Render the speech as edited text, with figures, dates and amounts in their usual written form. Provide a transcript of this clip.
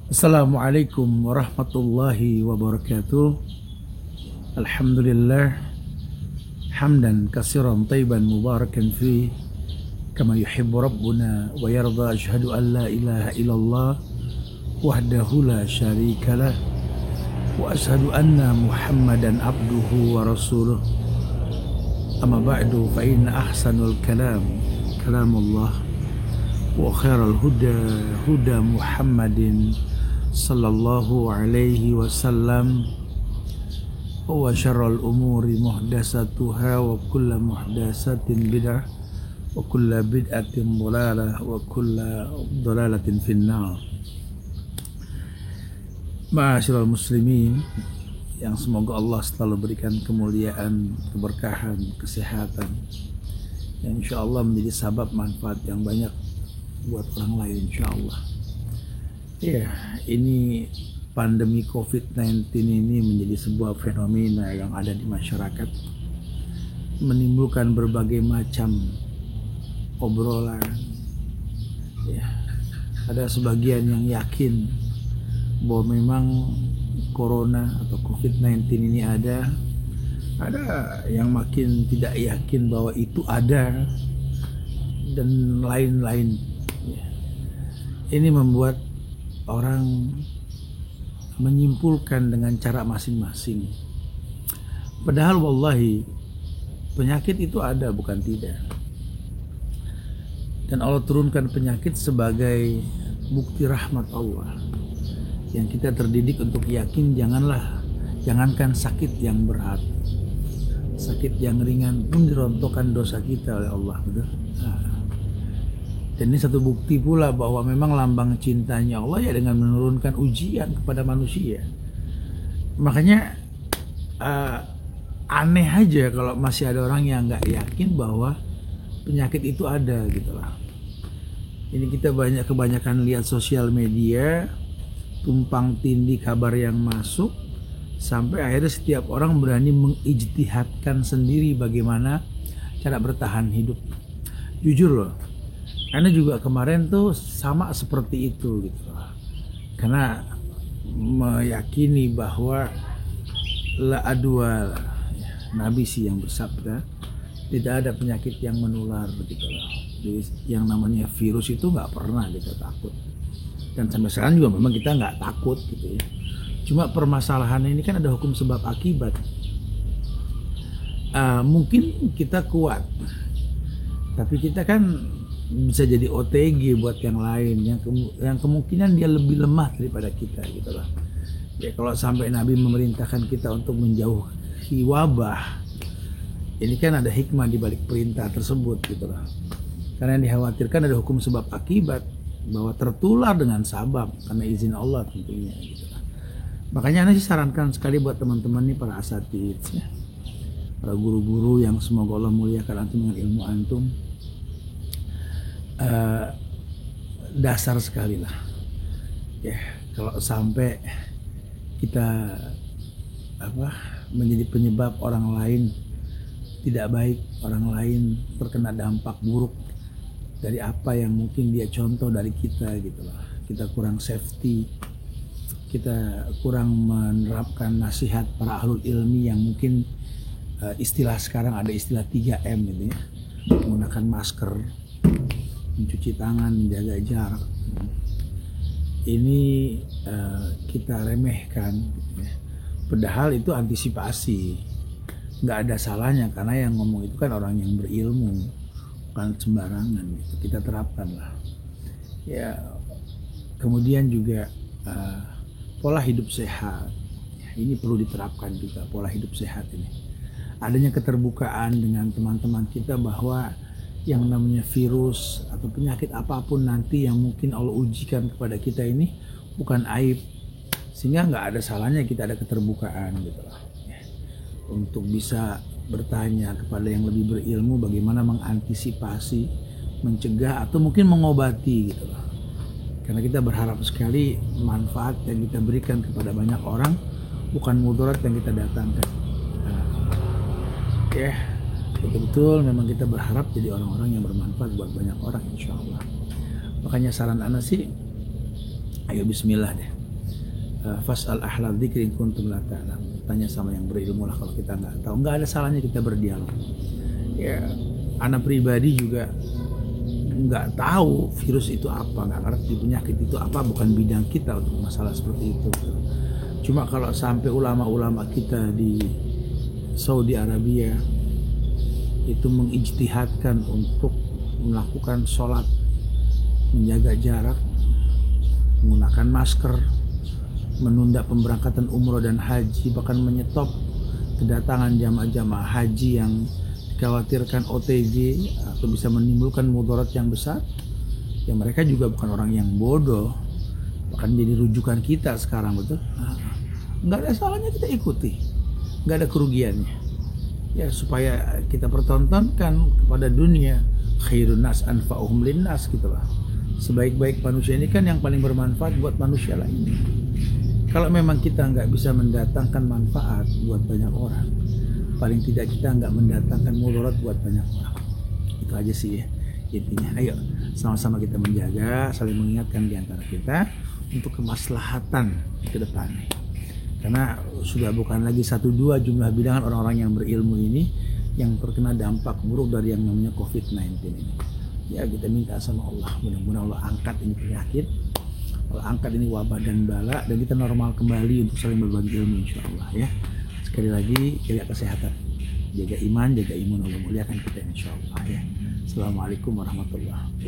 Assalamualaikum warahmatullahi wabarakatuh. Alhamdulillah hamdan katsiran tayyiban mubarakan fi kama yuhibbu rabbuna wa yarda. Asyhadu an la ilaha illallah wahdahu la syarikalah wa asyhadu anna Muhammadan abduhu wa rasuluh. Amma ba'du fa inna ahsanul kalam kalamullah wa khairal huda huda Muhammadin sallallahu alaihi wasallam wa syarrul umuri muhdatsatuha wa kullu muhdatsatin bid'ah wa kullu bid'atin dhalalah wa kullu dhalalatin finnar. Ma'asyiral muslimin yang semoga Allah selalu berikan kemuliaan, keberkahan, kesehatan yang insyaallah menjadi sabab manfaat yang banyak buat orang lain insyaallah. Ya, ini pandemi COVID-19 ini menjadi sebuah fenomena yang ada di masyarakat, menimbulkan berbagai macam obrolan. Ya, ada sebagian yang yakin bahwa memang corona atau COVID-19 ini ada yang makin tidak yakin bahwa itu ada, dan lain-lain. Ya. Ini membuat orang menyimpulkan dengan cara masing-masing. Padahal wallahi penyakit itu ada, bukan tidak. Dan Allah turunkan penyakit sebagai bukti rahmat Allah, yang kita terdidik untuk yakin jangankan sakit yang berat, sakit yang ringan pun dirontokkan dosa kita oleh Allah, betul? Dan ini satu bukti pula bahwa memang lambang cintanya Allah ya dengan menurunkan ujian kepada manusia. Makanya aneh aja kalau masih ada orang yang nggak yakin bahwa penyakit itu ada gitu lah. Ini kita kebanyakan lihat sosial media, tumpang tindih kabar yang masuk, sampai akhirnya setiap orang berani mengijtihadkan sendiri bagaimana cara bertahan hidup. Jujur loh, karena juga kemarin tuh sama seperti itu gitu loh. Karena meyakini bahwa la adwa, Nabi sih yang bersabda, tidak ada penyakit yang menular gitu loh. Jadi yang namanya virus itu nggak pernah kita takut. Dan sampai sekarang juga memang kita nggak takut gitu ya. Cuma permasalahannya ini kan ada hukum sebab akibat. Mungkin kita kuat, tapi kita kan bisa jadi OTG buat yang lain yang kemungkinan dia lebih lemah daripada kita gitu loh. Ya kalau sampai Nabi memerintahkan kita untuk menjauhi wabah, ini kan ada hikmah di balik perintah tersebut gitu loh. Karena yang dikhawatirkan ada hukum sebab akibat, bahwa tertular dengan sabab karena izin Allah tentunya gitu loh. Makanya Anda sih sarankan sekali buat teman-teman nih, para asatidz ya, para guru-guru yang semoga Allah muliakan antum dengan ilmu antum. Dasar sekali lah ya, kalau sampai kita menjadi penyebab orang lain tidak baik, orang lain terkena dampak buruk dari apa yang mungkin dia contoh dari kita gitu loh. Kita kurang safety, kita kurang menerapkan nasihat para ahlul ilmi yang mungkin istilah sekarang ada istilah 3M gitu ya, menggunakan masker, mencuci tangan, menjaga jarak. Ini kita remehkan gitu ya. Padahal itu antisipasi, nggak ada salahnya karena yang ngomong itu kan orang yang berilmu, bukan sembarangan gitu. Kita terapkan lah ya. Kemudian juga pola hidup sehat ya, ini perlu diterapkan juga, pola hidup sehat ini. Adanya keterbukaan dengan teman-teman kita bahwa yang namanya virus atau penyakit apapun nanti yang mungkin Allah ujikan kepada kita ini bukan aib, sehingga nggak ada salahnya kita ada keterbukaan gitu lah ya, untuk bisa bertanya kepada yang lebih berilmu bagaimana mengantisipasi, mencegah atau mungkin mengobati gitu lah. Karena kita berharap sekali manfaat yang kita berikan kepada banyak orang, bukan mudarat yang kita datangkan. Ya, betul-betul memang kita berharap jadi orang-orang yang bermanfaat buat banyak orang, insya Allah. Makanya saran ana sih, ayo bismillah deh. Fas'al ahla dzikri in kuntum la ta'lamun. Tanya sama yang berilmu lah kalau kita nggak tahu. Nggak ada salahnya kita berdialog. Ya, ana pribadi juga nggak tahu virus itu apa, nggak ngerti penyakit itu apa, bukan bidang kita untuk masalah seperti itu. Cuma kalau sampai ulama-ulama kita di Saudi Arabia itu mengijtihadkan untuk melakukan sholat, menjaga jarak, menggunakan masker, menunda pemberangkatan umroh dan haji, bahkan menyetop kedatangan jamaah-jamaah haji yang dikhawatirkan OTG atau bisa menimbulkan mudarat yang besar. Ya mereka juga bukan orang yang bodoh, bahkan jadi rujukan kita sekarang, betul. Nggak ada salahnya kita ikuti, nggak ada kerugiannya. Ya supaya kita pertontonkan kepada dunia, khairun nas anfa'uhum linnas gitu lah. Sebaik-baik manusia ini kan yang paling bermanfaat buat manusia lain. Kalau memang kita nggak bisa mendatangkan manfaat buat banyak orang, paling tidak kita nggak mendatangkan mudarat buat banyak orang. Itu aja sih ya intinya. Ayo sama-sama kita menjaga, saling mengingatkan di antara kita untuk kemaslahatan ke depan. Karena sudah bukan lagi 1-2 jumlah bilangan orang-orang yang berilmu ini yang terkena dampak buruk dari yang namanya COVID-19 ini. Ya kita minta sama Allah, mudah-mudahan Allah angkat ini penyakit, Allah angkat ini wabah dan bala, dan kita normal kembali untuk saling berbagi ilmu, insya Allah ya. Sekali lagi jaga kesehatan, jaga iman, jaga imun, Allah muliakan kita insya Allah ya. Assalamualaikum warahmatullahi wabarakatuh.